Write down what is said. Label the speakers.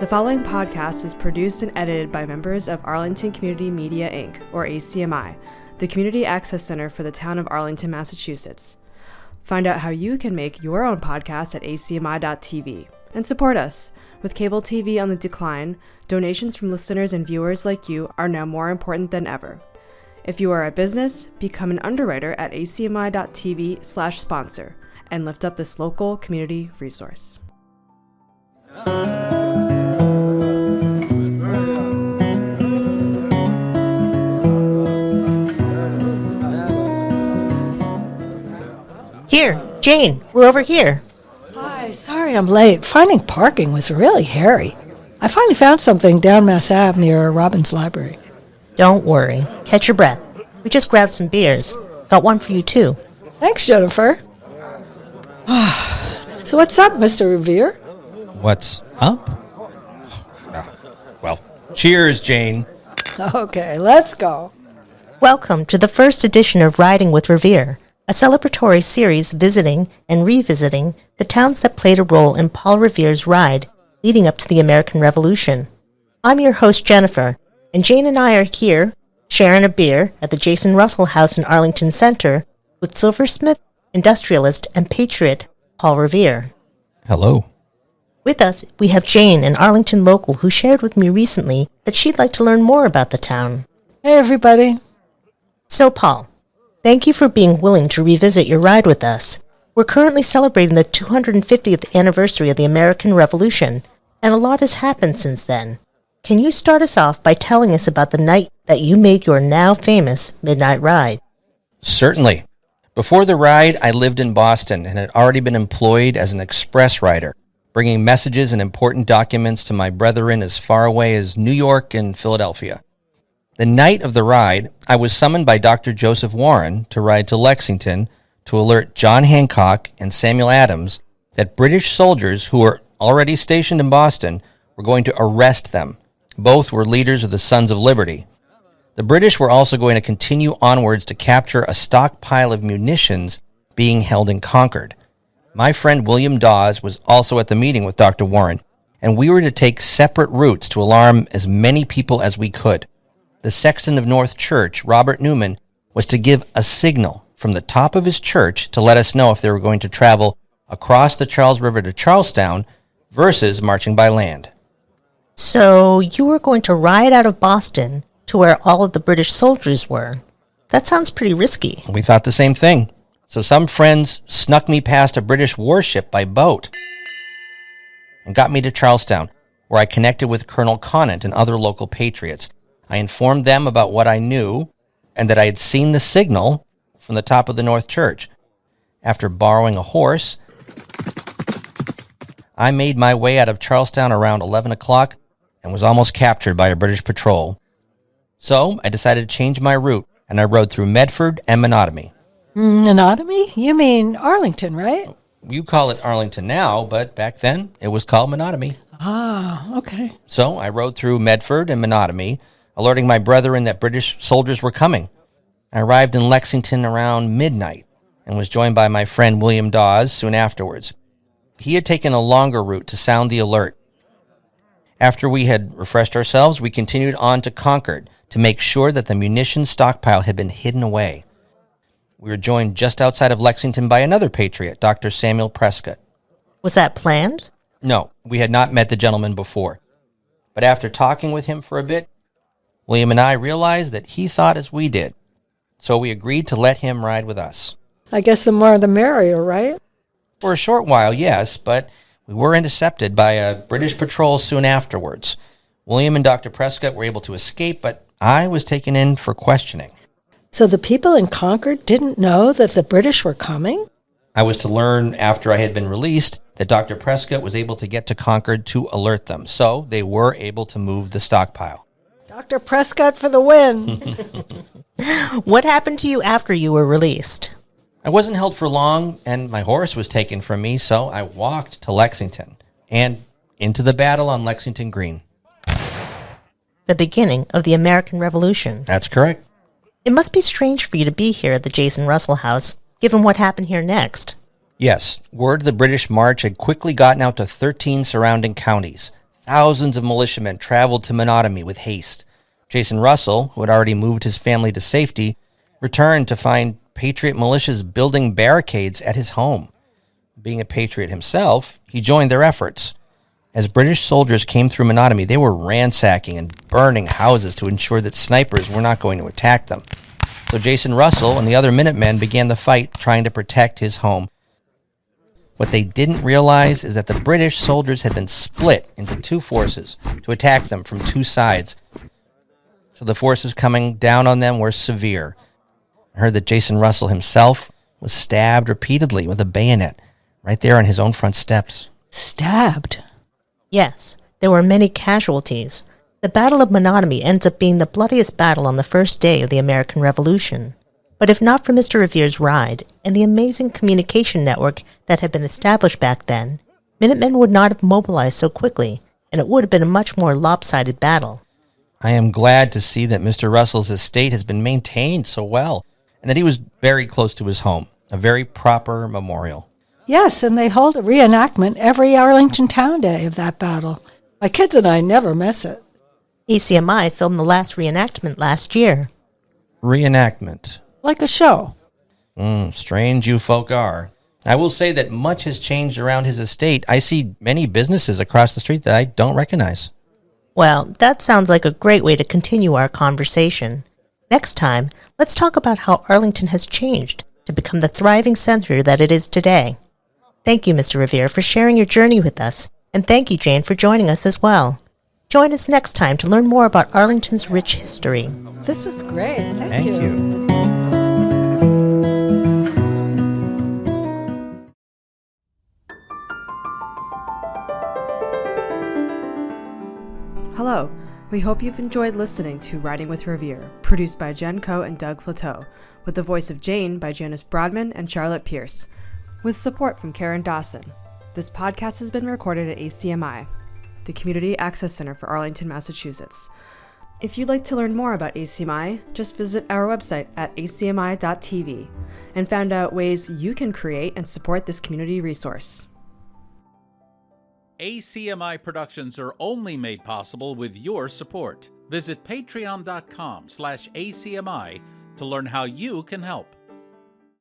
Speaker 1: The following podcast was produced and edited by members of Arlington Community Media, Inc., or ACMi, the Community Access Center for the town of Arlington, Massachusetts. Find out how you can make your own podcast at acmi.tv and support us. With cable TV on the decline, donations from listeners and viewers like you are now more important than ever. If you are a business, become an underwriter at acmi.tv/sponsor and lift up this local community resource.
Speaker 2: Here, Jane, we're over here.
Speaker 3: Hi, sorry I'm late. Finding parking was really hairy. I finally found something down Mass Ave near Robbins Library.
Speaker 2: Don't worry. Catch your breath. We just grabbed some beers. Got one for you, too.
Speaker 3: Thanks, Jennifer. So what's up, Mr. Revere?
Speaker 4: What's up? Well, cheers, Jane.
Speaker 3: Okay, let's go.
Speaker 2: Welcome to the first edition of Riding with Revere, a celebratory series visiting and revisiting the towns that played a role in Paul Revere's ride leading up to the American Revolution. I'm your host, Jennifer, and Jane and I are here sharing a beer at the Jason Russell House in Arlington Center with silversmith, industrialist, and patriot Paul Revere.
Speaker 4: Hello.
Speaker 2: With us, we have Jane, an Arlington local who shared with me recently that she'd like to learn more about the town.
Speaker 3: Hey, everybody.
Speaker 2: So, Paul, thank you for being willing to revisit your ride with us. We're currently celebrating the 250th anniversary of the American Revolution, and a lot has happened since then. Can you start us off by telling us about the night that you made your now famous midnight ride?
Speaker 4: Certainly. Before the ride, I lived in Boston and had already been employed as an express rider, bringing messages and important documents to my brethren as far away as New York and Philadelphia. The night of the ride, I was summoned by Dr. Joseph Warren to ride to Lexington to alert John Hancock and Samuel Adams that British soldiers who were already stationed in Boston were going to arrest them. Both were leaders of the Sons of Liberty. The British were also going to continue onwards to capture a stockpile of munitions being held in Concord. My friend William Dawes was also at the meeting with Dr. Warren, and we were to take separate routes to alarm as many people as we could. The sexton of North Church, Robert Newman, was to give a signal from the top of his church to let us know if they were going to travel across the Charles River to Charlestown versus marching by land.
Speaker 2: So you were going to ride out of Boston to where all of the British soldiers were. That sounds pretty risky.
Speaker 4: We thought the same thing. So some friends snuck me past a British warship by boat and got me to Charlestown, where I connected with Colonel Conant and other local patriots. I informed them about what I knew and that I had seen the signal from the top of the North Church. After borrowing a horse, I made my way out of Charlestown around 11 o'clock and was almost captured by a British patrol. So I decided to change my route, and I rode through Medford and Menotomy.
Speaker 3: Menotomy? You mean Arlington, right?
Speaker 4: You call it Arlington now, but back then it was called Menotomy.
Speaker 3: Ah, okay.
Speaker 4: So I rode through Medford and Menotomy, alerting my brethren that British soldiers were coming. I arrived in Lexington around midnight and was joined by my friend William Dawes soon afterwards. He had taken a longer route to sound the alert. After we had refreshed ourselves, we continued on to Concord to make sure that the munitions stockpile had been hidden away. We were joined just outside of Lexington by another patriot, Dr. Samuel Prescott.
Speaker 2: Was that planned?
Speaker 4: No, we had not met the gentleman before. But after talking with him for a bit, William and I realized that he thought as we did. So we agreed to let him ride with us.
Speaker 3: I guess the more the merrier, right?
Speaker 4: For a short while, yes, but we were intercepted by a British patrol soon afterwards. William and Dr. Prescott were able to escape, but I was taken in for questioning.
Speaker 3: So the people in Concord didn't know that the British were coming?
Speaker 4: I was to learn after I had been released that Dr. Prescott was able to get to Concord to alert them, so they were able to move the stockpile.
Speaker 3: Dr. Prescott for the win.
Speaker 2: What happened to you after you were released?
Speaker 4: I wasn't held for long, and my horse was taken from me, so I walked to Lexington and into the battle on Lexington Green.
Speaker 2: The beginning of the American Revolution.
Speaker 4: That's correct.
Speaker 2: It must be strange for you to be here at the Jason Russell House, given what happened here next.
Speaker 4: Yes, word of the British march had quickly gotten out to 13 surrounding counties. Thousands of militiamen traveled to Menotomy with haste. Jason Russell, who had already moved his family to safety, returned to find Patriot militias building barricades at his home. Being a patriot himself, he joined their efforts. As British soldiers came through Menotomy, they were ransacking and burning houses to ensure that snipers were not going to attack them. So Jason Russell and the other Minutemen began the fight trying to protect his home. What they didn't realize is that the British soldiers had been split into two forces to attack them from two sides. So the forces coming down on them were severe. I heard that Jason Russell himself was stabbed repeatedly with a bayonet right there on his own front steps.
Speaker 3: Stabbed?
Speaker 2: Yes, there were many casualties. The Battle of Menotomy ends up being the bloodiest battle on the first day of the American Revolution. But if not for Mr. Revere's ride and the amazing communication network that had been established back then, Minutemen would not have mobilized so quickly, and it would have been a much more lopsided battle.
Speaker 4: I am glad to see that Mr. Russell's estate has been maintained so well, and that he was buried close to his home, a very proper memorial.
Speaker 3: Yes, and they hold a reenactment every Arlington Town Day of that battle. My kids and I never miss it.
Speaker 2: ACMi filmed the last reenactment last year.
Speaker 4: Reenactment.
Speaker 3: Like a show.
Speaker 4: Strange you folk are. I will say that much has changed around his estate. I see many businesses across the street that I don't recognize.
Speaker 2: Well, that sounds like a great way to continue our conversation. Next time, let's talk about how Arlington has changed to become the thriving center that it is today. Thank you, Mr. Revere, for sharing your journey with us, and thank you, Jane, for joining us as well. Join us next time to learn more about Arlington's rich history.
Speaker 3: This was great.
Speaker 4: Thank you.
Speaker 1: Hello. We hope you've enjoyed listening to Riding with Revere, produced by Jen Coe and Doug Flateau, with the voice of Jane by Janice Brodman and Charlotte Pierce, with support from Karen Dawson. This podcast has been recorded at ACMi, the Community Access Center for Arlington, Massachusetts. If you'd like to learn more about ACMi, just visit our website at acmi.tv and find out ways you can create and support this community resource.
Speaker 5: ACMi productions are only made possible with your support. Visit patreon.com/ACMi to learn how you can help.